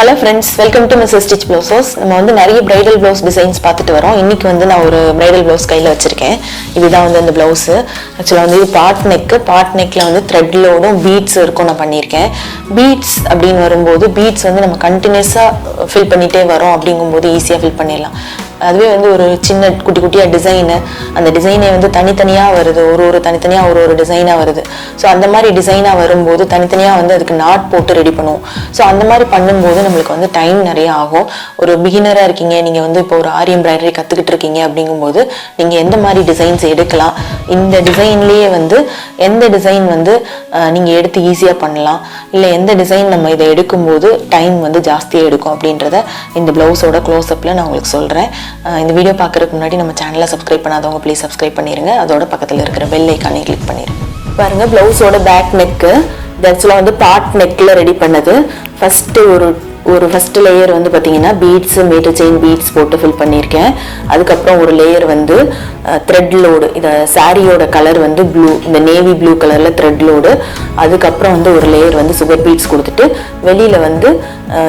Hello friends, welcome to Mrs. Stitch Blouses. நம்ம வந்து நிறைய bridal blouse designs பார்த்துட்டு வரோம். இன்னைக்கு வந்து நான் ஒரு bridal blouse கையில வச்சிருக்கேன். இதுதான் வந்து அந்த blouse. Actually வந்து இது part neckல வந்து thread loadum beads இருக்கும் நான் பண்ணியிருக்கேன். Beads அப்படினு வரும்போது beads வந்து நம்ம கண்டினியூஸா fill பண்ணிட்டே வரோம் அப்படிங்கும்போது ஈஸியா fill பண்ணிடலாம். அதுவே வந்து ஒரு சின்ன குட்டியா டிசைன் அந்த டிசைனே வந்து தனித்தனியா வருது ஒரு தனித்தனியா ஒரு டிசைனா வருது சோ அந்த மாதிரி டிசைனா வரும்போது தனித்தனியா வந்து அதுக்கு நாட் போட்டு ரெடி பண்ணுவோம் சோ அந்த மாதிரி பண்ணும்போது நமக்கு வந்து டைம் நிறைய ஆகும் ஒரு பிகினரா இருக்கீங்க நீங்க வந்து இப்போ ஒரு ஆரி எம்ப்ராய்டரி கத்துக்கிட்டு இருக்கீங்க அப்படிங்கும்போது நீங்க எந்த மாதிரி டிசைன்ஸ் எடுக்கலாம் இந்த டிசைன்லயே வந்து எந்த டிசைன் வந்து நீங்க எடுத்து ஈஸியா பண்ணலாம் இல்ல எந்த டிசைன் நம்ம இத எடுக்கும்போது டைம் வந்து ஜாஸ்தியா எடுக்கும் அப்படின்றத இந்த ப்ளவுஸோட க்ளோஸ் அப்ல நான் உங்களுக்கு சொல்றேன் இந்த வீடியோ பார்க்கறதுக்கு முன்னாடி நம்ம சேனலை சப்ஸ்கிரைப் பண்ணாதவங்க ப்ளீஸ் சப்ஸ்கிரைப் பண்ணிருங்க அதோட பக்கத்துல இருக்கிற பெல் ஐகானை கிளிக் பண்ணிருங்க பாருங்க ப்ளவுஸோட பேக் நெக் தட்ஸ்ல வந்து பார்ட் நெக்ல ரெடி பண்ணது ஃபர்ஸ்ட் லேயர் வந்து பாத்தீங்கன்னா பீட்ஸ் மீட்டர் செயின் பீட்ஸ் போட்டு ஃபில் பண்ணிருக்கேன் அதுக்கு அப்புறம் ஒரு லேயர் வந்து thread load இந்த சாரியோட கலர் வந்து ப்ளூ இந்த நேவி ப்ளூ கலர்ல thread load அதுக்கு அப்புறம் வந்து ஒரு லேயர் வந்து சுகர் பீட்ஸ் கொடுத்துட்டு வெளியில வந்து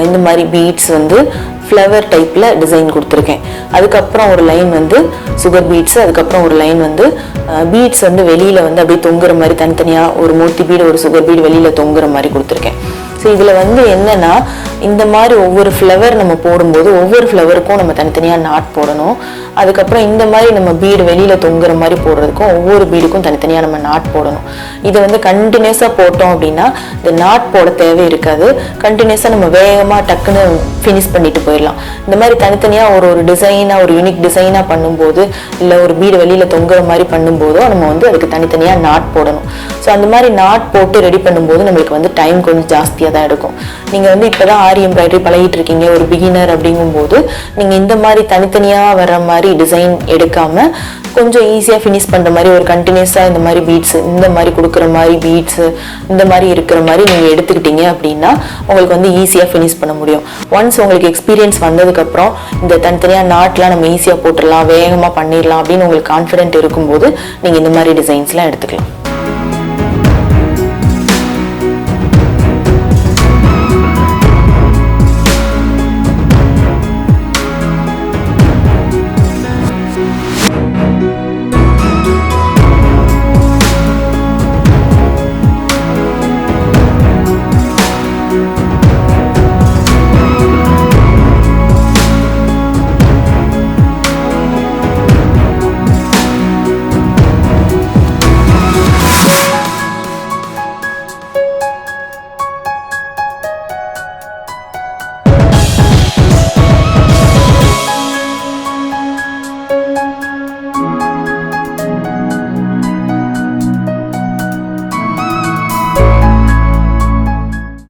இந்த மாதிரி பீட்ஸ் வந்து ஃப்ளவர் டைப்ல டிசைன் கொடுத்துருக்கேன் அதுக்கு அப்புறம் ஒரு லைன் வந்து சுகர் பீட்ஸ் அதுக்கு அப்புறம் ஒரு லைன் வந்து பீட்ஸ் வந்து வெளியில வந்து அப்படியே தொங்குற மாதிரி தனித்தனியா ஒரு மோத்தி பீட் ஒரு சுகர் பீட் வெளியில தொங்குற மாதிரி கொடுத்துருக்கேன் சோ இதுல வந்து என்னன்னா இந்த மாதிரி ஒவ்வொரு ஃப்ளவர் நம்ம போடும்போது ஒவ்வொரு ஃப்ளவருக்கும் நம்ம தனித்தனியா நாட் போடணும் அதுக்கு அப்புறம் இந்த மாதிரி நம்ம பீட் வெளியில தொங்குற மாதிரி போடுறதுக்கும் ஒவ்வொரு பீடுக்கும் தனித்தனியா நம்ம நாட் போடணும் இது வந்து கண்டினியூஸா போட்டோம் அப்படின்னா இந்த நாட் போட தேவை இருக்காது கண்டினியூஸா நம்ம வேகமா டக்குன்னு ஃபினிஷ் பண்ணிட்டு போயிடலாம் இந்த மாதிரி தனித்தனியா ஒரு டிசைனா ஒரு யூனிக் டிசைனா பண்ணும்போது இல்ல ஒரு பீடு வெளியில தொங்குற மாதிரி பண்ணும்போதோ நம்ம வந்து அதுக்கு தனித்தனியா நாட் போடணும் சோ அந்த மாதிரி நாட் போட்டு ரெடி பண்ணும்போது நமக்கு வந்து டைம் கொஞ்சம் ஜாஸ்தியா தான் எடுக்கும் நீங்க வந்து இப்பதான் ஆரி எம்ப்ராய்டரி பழகிட்டு இருக்கீங்க ஒரு பிகினர் அப்படிங்கும்போது நீங்க இந்த மாதிரி தனித்தனியா வர மாதிரி டிசைன் எடுக்காம கொஞ்சம் ஈஸியா ஃபினிஷ் பண்ற மாதிரி ஒரு கண்டினியூஸா இந்த மாதிரி பீட்ஸ் இந்த மாதிரி கொடுக்குற மாதிரி பீட்ஸ் இந்த மாதிரி இருக்கிற மாதிரி நீங்க எடுத்துக்கிட்டீங்க அப்படின்னா உங்களுக்கு வந்து ஈஸியா ஃபினிஷ் பண்ண முடியும் ஒன்ஸ் உங்களுக்கு எக்ஸ்பீரியன்ஸ் வந்ததுக்கு அப்புறம் இந்த தனித்தனியா நாட்லாம் நம்ம ஈஸியா போட்டுடலாம் வேகமா பண்ணிடலாம் அப்படின்னு உங்களுக்கு கான்ஃபிடென்ட் இருக்கும்போது நீங்க இந்த மாதிரி டிசைன்ஸ்லாம் எடுத்துக்கலாம்